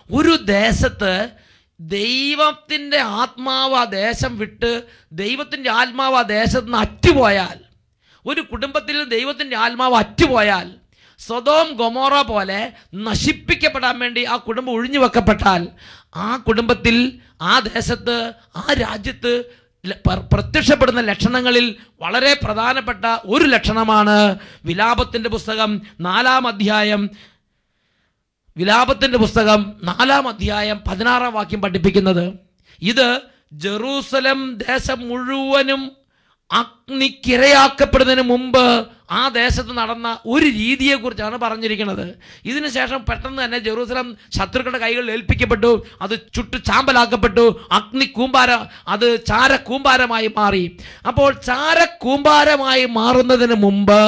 ഒരു ദേശത്ത് ദൈവത്തിൻ്റെ ആത്മാവ് ആ ദേശം വിട്ട് ദൈവത്തിൻ്റെ ആത്മാവ് ആ ദേശത്ത് നിന്ന് അറ്റുപോയാൽ, ഒരു കുടുംബത്തിൽ ദൈവത്തിൻ്റെ ആത്മാവ് അറ്റുപോയാൽ, സൊദോം ഗൊമോറ പോലെ നശിപ്പിക്കപ്പെടാൻ വേണ്ടി ആ കുടുംബം ഒഴിഞ്ഞു വെക്കപ്പെട്ടാൽ, ആ കുടുംബത്തിൽ, ആ ദേശത്ത്, ആ രാജ്യത്ത് പ്രത്യക്ഷപ്പെടുന്ന ലക്ഷണങ്ങളിൽ വളരെ പ്രധാനപ്പെട്ട ഒരു ലക്ഷണമാണ് വിലാപത്തിൻ്റെ പുസ്തകം 4-ാം അധ്യായം 16-ാം വാക്യം പഠിപ്പിക്കുന്നത്. ഇത് ജെറൂസലം ദേശം മുഴുവനും അഗ്നിക്കിരയാക്കപ്പെടുന്നതിന് മുമ്പ് ആ ദേശത്ത് നടന്ന ഒരു രീതിയെക്കുറിച്ചാണ് പറഞ്ഞിരിക്കുന്നത്. ഇതിനുശേഷം പെട്ടെന്ന് തന്നെ ജെറൂസലം ശത്രുക്കളുടെ കൈകളിൽ ഏൽപ്പിക്കപ്പെട്ടു. അത് ചുട്ടു ചാമ്പലാക്കപ്പെട്ടു. അത് ചാരക്കൂമ്പാരമായി മാറി. അപ്പോൾ ചാരക്കൂമ്പാരമായി മാറുന്നതിന് മുമ്പ്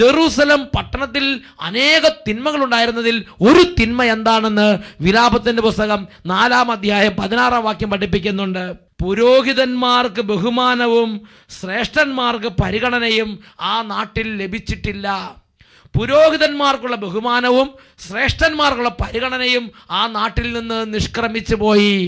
ജെറൂസലം പട്ടണത്തിൽ അനേക തിന്മകളുണ്ടായിരുന്നതിൽ ഒരു തിന്മ എന്താണെന്ന് വിലാപത്തിൻ്റെ പുസ്തകം 4-ാം അധ്യായം 16-ാം വാക്യം പഠിപ്പിക്കുന്നുണ്ട്. പുരോഹിതന്മാർക്ക് ബഹുമാനവും ശ്രേഷ്ഠന്മാർക്ക് പരിഗണനയും ആ നാട്ടിൽ ലഭിച്ചിട്ടില്ല. പുരോഹിതന്മാർക്കുള്ള ബഹുമാനവും ശ്രേഷ്ഠന്മാർക്കുള്ള പരിഗണനയും ആ നാട്ടിൽ നിന്ന് നിഷ്ക്രമിച്ചു പോയി.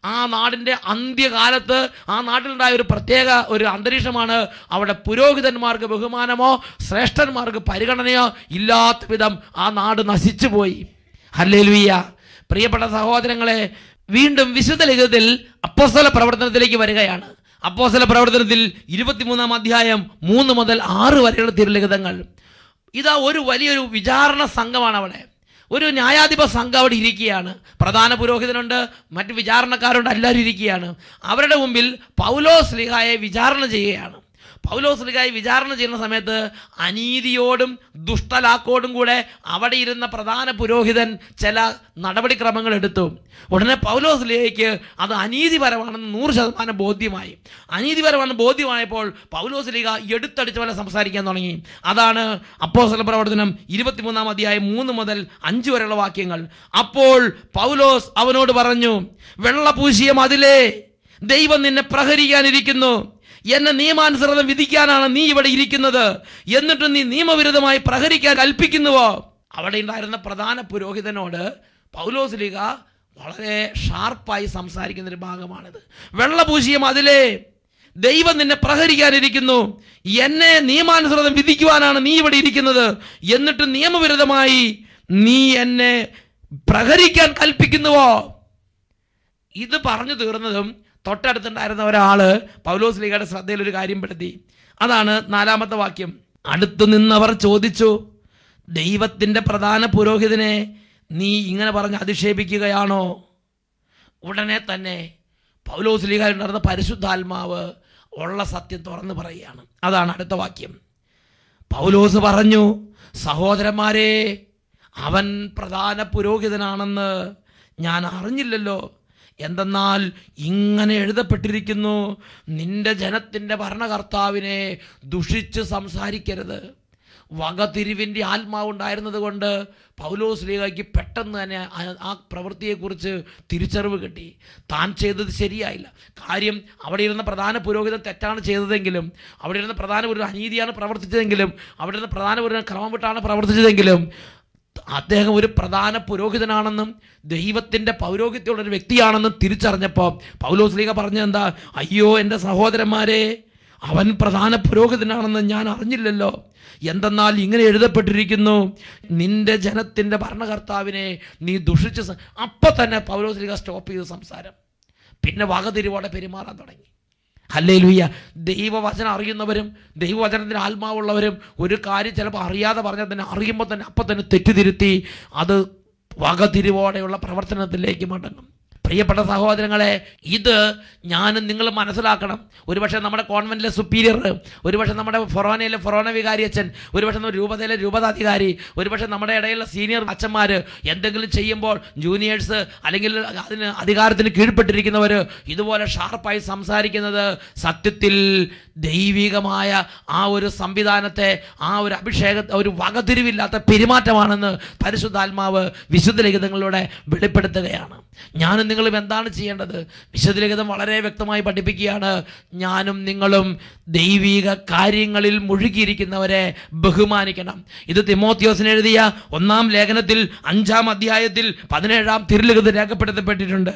ആ നാടിൻ്റെ അന്ത്യകാലത്ത് ആ നാട്ടിലുണ്ടായ ഒരു പ്രത്യേക ഒരു അന്തരീക്ഷമാണ്. അവിടെ പുരോഹിതന്മാർക്ക് ബഹുമാനമോ ശ്രേഷ്ഠന്മാർക്ക് പരിഗണനയോ ഇല്ലാത്ത വിധം ആ നാട് നശിച്ചു പോയി. ഹല്ലേലൂയ. പ്രിയപ്പെട്ട സഹോദരങ്ങളെ, വീണ്ടും വിശുദ്ധ ലിഖിതത്തിൽ അപ്പോസ്തല പ്രവർത്തനത്തിലേക്ക് വരികയാണ്. അപ്പോസ്തല പ്രവർത്തനത്തിൽ 23-ാം അധ്യായം 3 മുതൽ 6 വരെയുള്ള തിരുലിഖിതങ്ങൾ. ഇതാ ഒരു വലിയൊരു വിചാരണ സംഘമാണ് അവിടെ. ഒരു ന്യായാധിപ സംഘം അവിടെ ഇരിക്കുകയാണ്. പ്രധാന പുരോഹിതനുണ്ട്, മറ്റ് വിചാരണക്കാരുണ്ട്, എല്ലാവരും ഇരിക്കുകയാണ്. അവരുടെ മുമ്പിൽ പൗലോസ് ശ്ലീഹായെ വിചാരണ ചെയ്യുകയാണ്. പൗലോസ് ശ്ലീഹായെ വിചാരണ ചെയ്യുന്ന സമയത്ത് അനീതിയോടും ദുഷ്ടലാക്കോടും കൂടെ അവിടെ ഇരുന്ന പ്രധാന പുരോഹിതൻ ചില നടപടിക്രമങ്ങൾ എടുത്തു. ഉടനെ പൗലോസ് ശ്ലീഹയ്ക്ക് അത് അനീതിപരമാണെന്ന് 100% ബോധ്യമായി. അനീതിപരമാണെന്ന് ബോധ്യമായപ്പോൾ പൗലോസ് ശ്ലീഹ എടുത്തടിച്ച പോലെ സംസാരിക്കാൻ തുടങ്ങി. അതാണ് അപ്പോസ്തല പ്രവർത്തനം 23-ാം അധ്യായം 3 മുതൽ 5 വരെയുള്ള വാക്യങ്ങൾ. അപ്പോൾ പൗലോസ് അവനോട് പറഞ്ഞു, വെള്ളപൂശിയ മതിലേ, ദൈവം നിന്നെ പ്രഹരിക്കാനിരിക്കുന്നു. എന്നെ നിയമാനുസൃതം വിധിക്കാനാണ് നീ ഇവിടെ ഇരിക്കുന്നത്. എന്നിട്ടും നീ നിയമവിരുദ്ധമായി പ്രഹരിക്കാൻ കൽപ്പിക്കുന്നുവോ? അവിടെ ഉണ്ടായിരുന്ന പ്രധാന പുരോഹിതനോട് പൗലോസ് ശ്ലീഹ വളരെ ഷാർപ്പായി സംസാരിക്കുന്നൊരു ഭാഗമാണിത്. വെള്ളപൂശിയ മതിലേ, ദൈവം നിന്നെ പ്രഹരിക്കാനിരിക്കുന്നു. എന്നെ നിയമാനുസൃതം വിധിക്കുവാനാണ് നീ ഇവിടെ ഇരിക്കുന്നത്. എന്നിട്ട് നിയമവിരുദ്ധമായി നീ എന്നെ പ്രഹരിക്കാൻ കൽപ്പിക്കുന്നുവോ? ഇത് പറഞ്ഞു തീർന്നതും തൊട്ടടുത്തുണ്ടായിരുന്ന ഒരാള് പൗലോസ് ശ്ലീഹയുടെ ശ്രദ്ധയിൽ ഒരു കാര്യം പെടുത്തി. അതാണ് 4-ാമത്തെ വാക്യം. അടുത്തു നിന്നവർ ചോദിച്ചു, ദൈവത്തിൻ്റെ പ്രധാന പുരോഹിതനെ നീ ഇങ്ങനെ പറഞ്ഞ് അധിക്ഷേപിക്കുകയാണോ? ഉടനെ തന്നെ പൗലോസ് ശ്ലീഹയിൽ ഉണ്ടായിരുന്ന പരിശുദ്ധാത്മാവ് ഉള്ള സത്യം തുറന്നു പറയുകയാണ്. അതാണ് അടുത്ത വാക്യം. പൗലോസ് പറഞ്ഞു, സഹോദരന്മാരെ, അവൻ പ്രധാന പുരോഹിതനാണെന്ന് ഞാൻ അറിഞ്ഞില്ലല്ലോ. എന്തെന്നാൽ ഇങ്ങനെ എഴുതപ്പെട്ടിരിക്കുന്നു, നിന്റെ ജനത്തിൻ്റെ ഭരണകർത്താവിനെ ദുഷിച്ച് സംസാരിക്കരുത്. വകതിരിവിൻ്റെ ആത്മാവുണ്ടായിരുന്നത് കൊണ്ട് പൗലോസ് ശ്ലീഹയ്ക്ക് പെട്ടെന്ന് തന്നെ ആ പ്രവൃത്തിയെക്കുറിച്ച് തിരിച്ചറിവ് കിട്ടി. താൻ ചെയ്തത് ശരിയായില്ല. കാര്യം അവിടെ ഇരുന്ന പ്രധാന പുരോഹിതൻ തെറ്റാണ് ചെയ്തതെങ്കിലും, അവിടെ ഇരുന്ന പ്രധാന പുരോഹിതൻ അനീതിയാണ് പ്രവർത്തിച്ചതെങ്കിലും, അവിടെ ഇരുന്ന പ്രധാന പുരോഹിതൻ ക്രമം വിട്ടാണ് പ്രവർത്തിച്ചതെങ്കിലും, അദ്ദേഹം ഒരു പ്രധാന പുരോഹിതനാണെന്നും ദൈവത്തിൻ്റെ പൗരോഹിത്യമുള്ളൊരു വ്യക്തിയാണെന്നും തിരിച്ചറിഞ്ഞപ്പോൾ പൗലോസ് ശ്ലീഹ പറഞ്ഞത് എന്താ? അയ്യോ എൻ്റെ സഹോദരന്മാരെ, അവൻ പ്രധാന പുരോഹിതനാണെന്ന് ഞാൻ അറിഞ്ഞില്ലല്ലോ. എന്തെന്നാൽ ഇങ്ങനെ എഴുതപ്പെട്ടിരിക്കുന്നു, നിന്റെ ജനത്തിൻ്റെ ഭരണകർത്താവിനെ നീ ദുഷിച്ച്. അപ്പം തന്നെ പൗലോസ് ശ്ലീഹ സ്റ്റോപ്പ് ചെയ്ത് സംസാരം. പിന്നെ വകതിരിവോടെ പെരുമാറാൻ തുടങ്ങി. ഹല്ലേലൂയ. ദൈവവചനം അറിയുന്നവരും ദൈവവചനത്തിൻ്റെ ആത്മാവുള്ളവരും ഒരു കാര്യം ചിലപ്പോൾ അറിയാതെ പറഞ്ഞാൽ തന്നെ അറിയുമ്പോൾ തന്നെ അപ്പം തന്നെ തെറ്റിതിരുത്തി അത് വകതിരിവോടെയുള്ള പ്രവർത്തനത്തിലേക്ക് മടങ്ങും. പ്രിയപ്പെട്ട സഹോദരങ്ങളെ, ഇത് ഞാനും നിങ്ങൾ മനസ്സിലാക്കണം. ഒരുപക്ഷെ നമ്മുടെ കോൺവെൻറ്റിലെ സുപ്പീരിയർ, ഒരുപക്ഷെ നമ്മുടെ ഫൊറോനയിലെ ഫൊറോന വികാരിയച്ഛൻ, ഒരുപക്ഷെ നമ്മുടെ രൂപതയിലെ രൂപതാധികാരി, ഒരുപക്ഷെ നമ്മുടെ ഇടയിലുള്ള സീനിയർ അച്ഛന്മാർ എന്തെങ്കിലും ചെയ്യുമ്പോൾ ജൂനിയേഴ്സ് അല്ലെങ്കിൽ അതിന് അധികാരത്തിന് കീഴ്പ്പെട്ടിരിക്കുന്നവർ ഇതുപോലെ ഷാർപ്പായി സംസാരിക്കുന്നത് സത്യത്തിൽ ദൈവികമായ ആ ഒരു സംവിധാനത്തെ, ആ ഒരു അഭിഷേകത്തെ, ഒരു വകതിരിവില്ലാത്ത പെരുമാറ്റമാണെന്ന് പരിശുദ്ധാത്മാവ് വിശുദ്ധ ലിഖിതങ്ങളിലൂടെ വെളിപ്പെടുത്തുകയാണ്. ഞാനും നിങ്ങളും എന്താണ് ചെയ്യേണ്ടത്? വിശുദ്ധലിഖിതം വളരെ വ്യക്തമായി പഠിപ്പിക്കുകയാണ്, ഞാനും നിങ്ങളും ദൈവിക കാര്യങ്ങളിൽ മുഴുകിയിരിക്കുന്നവരെ ബഹുമാനിക്കണം. ഇത് തിമോത്തിയോസിന് എഴുതിയ 1-ാം ലേഖനത്തിൽ 5-ാം അധ്യായത്തിൽ 17-ാം തിരുലിഖിതത്തിൽ രേഖപ്പെടുത്തപ്പെട്ടിട്ടുണ്ട്.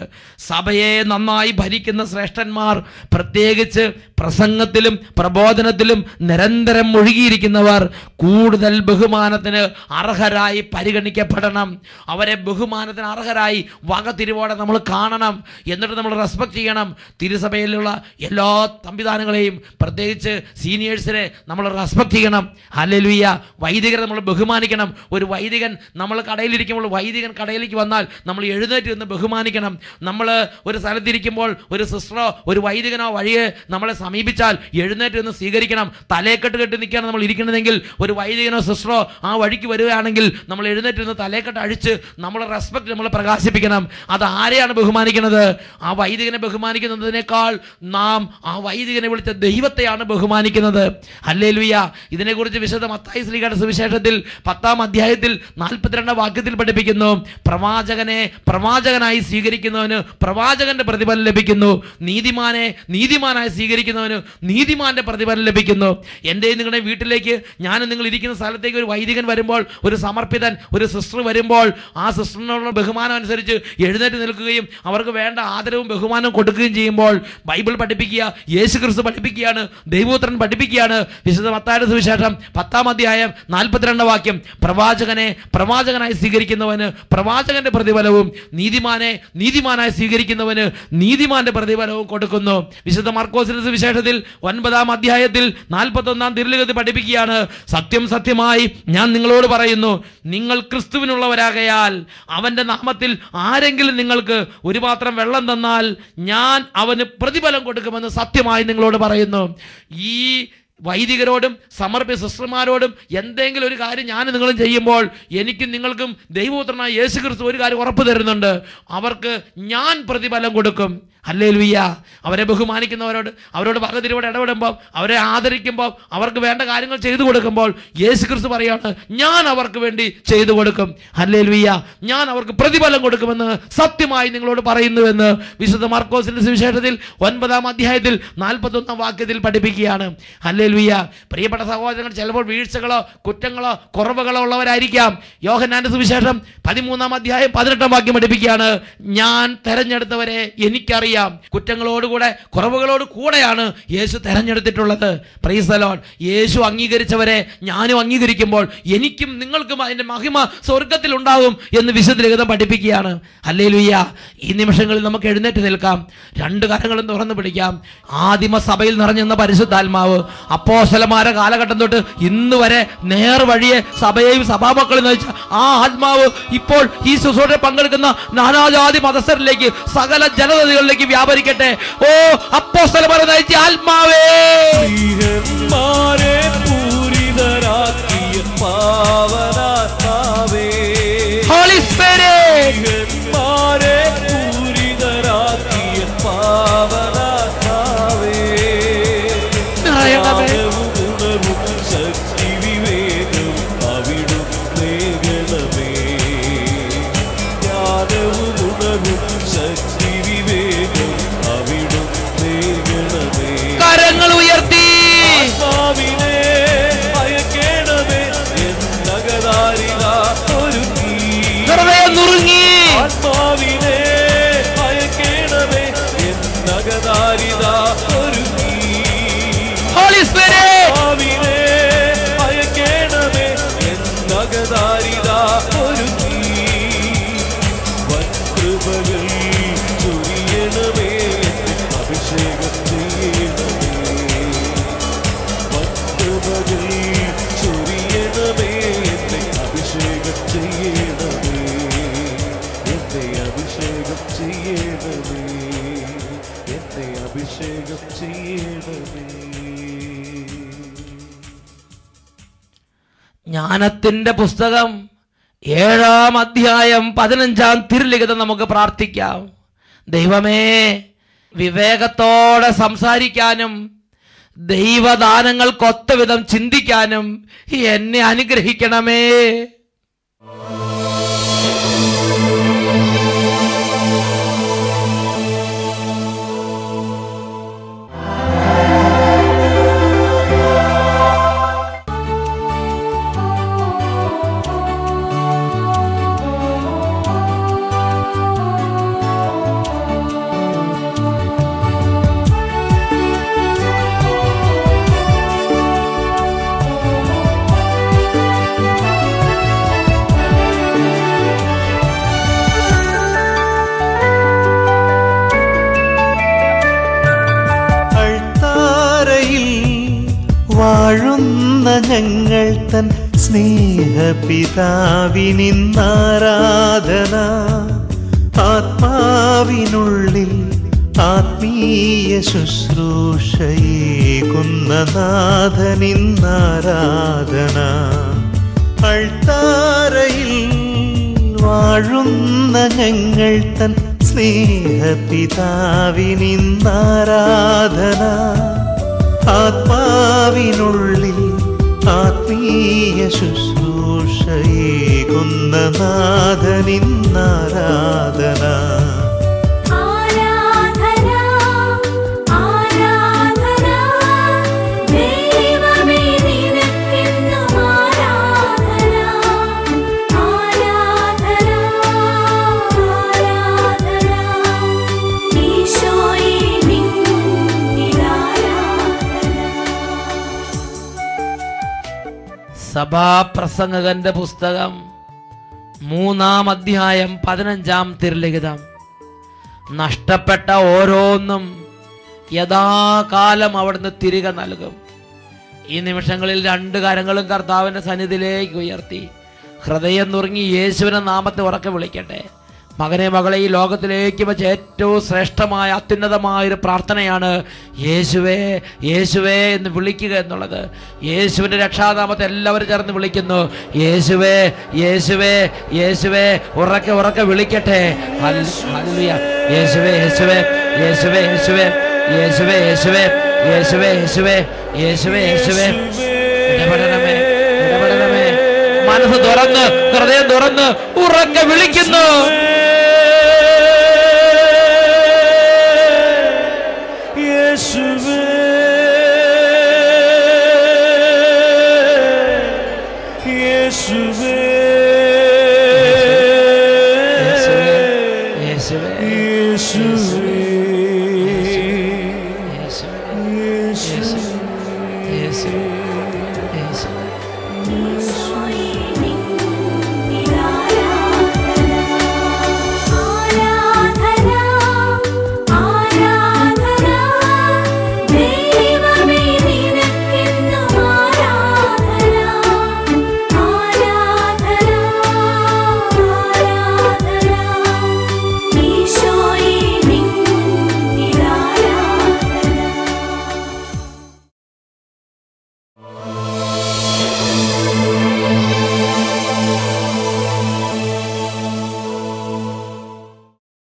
സഭയെ നന്നായി ഭരിക്കുന്ന ശ്രേഷ്ഠന്മാർ, പ്രത്യേകിച്ച് പ്രസംഗത്തിലും പ്രബോധനത്തിലും നിരന്തരം മുഴുകിയിരിക്കുന്നവർ കൂടുതൽ ബഹുമാനത്തിന് അർഹരായി പരിഗണിക്കപ്പെടണം. അവരെ ബഹുമാനത്തിന് അർഹരായി വകതിരിവോടെ നമ്മൾ കാണണം. എന്നിട്ട് നമ്മൾ റെസ്പെക്ട് ചെയ്യണം. തിരുസഭയിലുള്ള എല്ലാ സംവിധാനങ്ങളെയും, പ്രത്യേകിച്ച് സീനിയേഴ്സിനെ നമ്മൾ റെസ്പെക്ട് ചെയ്യണം. ഹല്ലേലൂയ. വൈദികരെ നമ്മൾ ബഹുമാനിക്കണം. ഒരു വൈദികൻ, നമ്മൾ കടയിലിരിക്കുമ്പോൾ വൈദികൻ കടയിലേക്ക് വന്നാൽ നമ്മൾ എഴുന്നേറ്റ് നിന്ന് ബഹുമാനിക്കണം. നമ്മൾ ഒരു സ്ഥലത്തിരിക്കുമ്പോൾ ഒരു സിസ്റ്ററോ ഒരു വൈദികനോ വഴിയെ നമ്മളെ സമീപിച്ചാൽ എഴുന്നേറ്റ് നിന്ന് സ്വീകരിക്കണം. തലേക്കെട്ട് കെട്ടി നിൽക്കുകയാണ് നമ്മൾ ഇരിക്കുന്നതെങ്കിൽ ഒരു വൈദികനോ സിസ്റ്ററോ ആ വഴിക്ക് വരികയാണെങ്കിൽ നമ്മൾ എഴുന്നേറ്റ് നിന്ന് തലേക്കെട്ട് അഴിച്ച് നമ്മളെ റെസ്പെക്ട് നമ്മൾ പ്രകാശിപ്പിക്കണം. അത് ആരെയാണ് ബഹുമാനിക്കുന്നത്? ആ വൈദികനെ ബഹുമാനിക്കുന്നതിനേക്കാൾ നാം ആ വൈദികനെ വിളിച്ച ദൈവത്തെയാണ് ബഹുമാനിക്കുന്നത്. ഹല്ലേലൂയ. ഇതിനെക്കുറിച്ച് വിശുദ്ധ മത്തായി ശ്ലീഹയുടെ സുവിശേഷത്തിൽ 10-ാം അധ്യായത്തിൽ 42-ാം വാക്യത്തിൽ പഠിപ്പിക്കുന്നു, പ്രവാചകനെ പ്രവാചകനായി സ്വീകരിക്കുന്നവന് പ്രവാചകന്റെ പ്രതിഫലം ലഭിക്കുന്നു, നീതിമാനെ നീതിമാനായി സ്വീകരിക്കുന്നവന് നീതിമാന്റെ പ്രതിഫലം ലഭിക്കുന്നു. എൻ്റെയും നിങ്ങളുടെ വീട്ടിലേക്ക്, ഞാനും നിങ്ങൾ ഇരിക്കുന്ന സ്ഥലത്തേക്ക് ഒരു വൈദികൻ വരുമ്പോൾ, ഒരു സമർപ്പിതൻ, ഒരു സിസ്റ്റർ വരുമ്പോൾ, ആ സിസ്റ്ററിനുള്ള ബഹുമാനം അനുസരിച്ച് എഴുന്നേറ്റ് നിൽക്കുകയും അവർക്ക് വേണ്ട ആദരവും ബഹുമാനവും കൊടുക്കുകയും ചെയ്യുമ്പോൾ ബൈബിൾ പഠിപ്പിക്കുക, യേശു ക്രിസ്തു പഠിപ്പിക്കുകയാണ്, ദൈവപുത്രൻ പഠിപ്പിക്കുകയാണ്. വിശുദ്ധ മത്തായിയുടെ സുവിശേഷം 10-ാം അധ്യായം 42-ാം വാക്യം, പ്രവാചകനെ പ്രവാചകനായി സ്വീകരിക്കുന്നവന് പ്രവാചകന്റെ പ്രതിഫലവും നീതിമാനെ നീതിമാനായി സ്വീകരിക്കുന്നവന് നീതിമാന്റെ പ്രതിഫലവും കൊടുക്കുന്നു. വിശുദ്ധ മർക്കോസിന്റെ സുവിശേഷത്തിൽ 9-ാം അധ്യായത്തിൽ 41-ാം തിരുലിഖിതത്തിൽ പഠിപ്പിക്കുകയാണ്, സത്യം സത്യമായി ഞാൻ നിങ്ങളോട് പറയുന്നു, നിങ്ങൾ ക്രിസ്തുവിനുള്ളവരാകയാൽ അവന്റെ നാമത്തിൽ ആരെങ്കിലും നിങ്ങൾക്ക് ഒരു പാത്രം വെള്ളം തന്നാൽ ഞാൻ അവന് പ്രതിഫലം കൊടുക്കുമെന്ന് സത്യമായി നിങ്ങളോട് പറയുന്നു. ഈ വൈദികരോടും സമർപ്പിത സിസ്റ്റർമാരോടും എന്തെങ്കിലും ഒരു കാര്യം ഞാൻ നിങ്ങളും ചെയ്യുമ്പോൾ എനിക്കും നിങ്ങൾക്കും ദൈവപുത്രനായ യേശു ക്രിസ്തു ഒരു കാര്യം ഉറപ്പ് തരുന്നുണ്ട്, അവർക്ക് ഞാൻ പ്രതിഫലം കൊടുക്കും. ഹല്ലേലൂയ. അവരെ ബഹുമാനിക്കുന്നവരോട്, അവരോട് വകതിരിവോടെ ഇടപെടുമ്പോൾ, അവരെ ആദരിക്കുമ്പോൾ, അവർക്ക് വേണ്ട കാര്യങ്ങൾ ചെയ്തു കൊടുക്കുമ്പോൾ യേശു ക്രിസ്തു പറയാണ്, ഞാൻ അവർക്ക് വേണ്ടി ചെയ്തു കൊടുക്കും. ഹല്ലേലൂയ. ഞാൻ അവർക്ക് പ്രതിഫലം കൊടുക്കുമെന്ന് സത്യമായി നിങ്ങളോട് പറയുന്നുവെന്ന് വിശുദ്ധ മർക്കോസിന്റെ സുവിശേഷത്തിൽ 9-ാം അധ്യായത്തിൽ 41-ാം വാക്യത്തിൽ പഠിപ്പിക്കുകയാണ്. ഹല്ലേലൂയ. പ്രിയപ്പെട്ട സഹോദരങ്ങൾ, ചിലപ്പോൾ വീഴ്ചകളോ കുറ്റങ്ങളോ കുറവുകളോ ഉള്ളവരായിരിക്കാം. യോഹന്നാന്റെ സുവിശേഷം 13-ാം അധ്യായം 18-ാം വാക്യം പഠിപ്പിക്കുകയാണ്, ഞാൻ തെരഞ്ഞെടുത്തവരെ എനിക്കറിയാം. കുറ്റങ്ങളോടുകൂടെ കുറവുകളോട് കൂടെയാണ് യേശു തെരഞ്ഞെടുത്തിട്ടുള്ളത്. Praise the lord. യേശു അംഗീകരിച്ചവരെ ഞാനും അംഗീകരിക്കുമ്പോൾ എനിക്കും നിങ്ങൾക്കും അതിന്റെ മഹിമ സ്വർഗത്തിൽ ഉണ്ടാകും എന്ന് വിശുദ്ധ ലിഖിതം പഠിപ്പിക്കുകയാണ്. ഹല്ലേലൂയ. ഈ നിമിഷങ്ങളിൽ നമുക്ക് എഴുന്നേറ്റ് നിൽക്കാം, രണ്ട് കരങ്ങളും തുറന്നു പിടിക്കാം. ആദിമ സഭയിൽ നിറഞ്ഞെന്ന പരിശുദ്ധാത്മാവ് അപ്പോസ്തലന്മാരുടെ കാലഘട്ടം തൊട്ട് ഇന്ന് വരെ നേർവഴിയെ സഭയെയും സഭാമക്കളെ നയിച്ച ആ ആത്മാവ് ഇപ്പോൾ ഈ ശുശ്രൂഷയിൽ പങ്കെടുക്കുന്ന നാനാജാതി മതസ്ഥരിലേക്ക്, സകല ജനതകളിലേക്ക് വ്യാപരിക്കട്ടെ. ഓ അപ്പോസ്തലന്മാരെ നയിച്ച ആത്മാവേ, ഹോളി സ്പിരിറ്റ്, കരങ്ങൾ ഉയർത്തി ഹൃദയം നുറുങ്ങി ഹോളി സ്പിരിറ്റ്, ജ്ഞാനത്തിന്റെ പുസ്തകം 7-ാം അധ്യായം 15-ാം തിരുലിഖിതം നമുക്ക് പ്രാർത്ഥിക്കാം. ദൈവമേ, വിവേകത്തോടെ സംസാരിക്കാനും ദൈവദാനങ്ങൾക്കൊത്ത വിധം ചിന്തിക്കാനും എന്നെ അനുഗ്രഹിക്കണമേ. ഞങ്ങൾ തൻ സ്നേഹപിതാവിനിന്നാരാധന. ആത്മാവിനുള്ളിൽ ആത്മീയ ശുശ്രൂഷയേകുന്ന നാഥനിന്നാരാധന. അൾത്താരയിൽ വാഴുന്ന ഞങ്ങൾ തൻ സ്നേഹപിതാവിനിന്നാരാധന. ആത്മാവിനുള്ളിൽ ആത്മീയ ശുശ്രൂഷയേകുന്ന നാഥനിന്നാരാധന. സഭാപ്രസംഗകന്റെ പുസ്തകം 3-ാം അധ്യായം 15-ാം തിരുലിഖിതം. നഷ്ടപ്പെട്ട ഓരോന്നും യഥാകാലം അവിടുന്ന് തിരികെ നൽകും. ഈ നിമിഷങ്ങളിൽ 2 കരങ്ങളും കർത്താവിൻ്റെ സന്നിധിയിലേക്ക് ഉയർത്തി ഹൃദയം നുറുങ്ങി യേശുവിൻ്റെ നാമത്തെ ഉറക്കെ വിളിക്കട്ടെ. മകനെ മകളെ ഈ ലോകത്തിലേക്ക് വെച്ച് ഏറ്റവും ശ്രേഷ്ഠമായ അത്യുന്നതമായൊരു പ്രാർത്ഥനയാണ് യേശുവേ യേശുവേ എന്ന് വിളിക്കുക എന്നുള്ളത്. യേശുവിൻ്റെ രക്ഷാനാമത്തെ എല്ലാവരും ചേർന്ന് വിളിക്കുന്നു. യേശുവേ യേശുവേ യേശുവേ ഉറക്കെ ഉറക്കെ വിളിക്കട്ടെ. ഹല്ലേലൂയ. യേശുവേ യേശുവേ യേശുവേ യേശുവേ യേശുവേ യേശുവേ യേശുവേ യേശുവേ യേശുവേ യേശുവേ ഇടപെടണമേ ഇടപെടണമേ. മനസ്സ് തുറന്ന് ഹൃദയം തുറന്ന് ഉറക്കെ വിളിക്കുന്നു. യേശുവേ യേശുവേ യേശുവേ യേശുവേ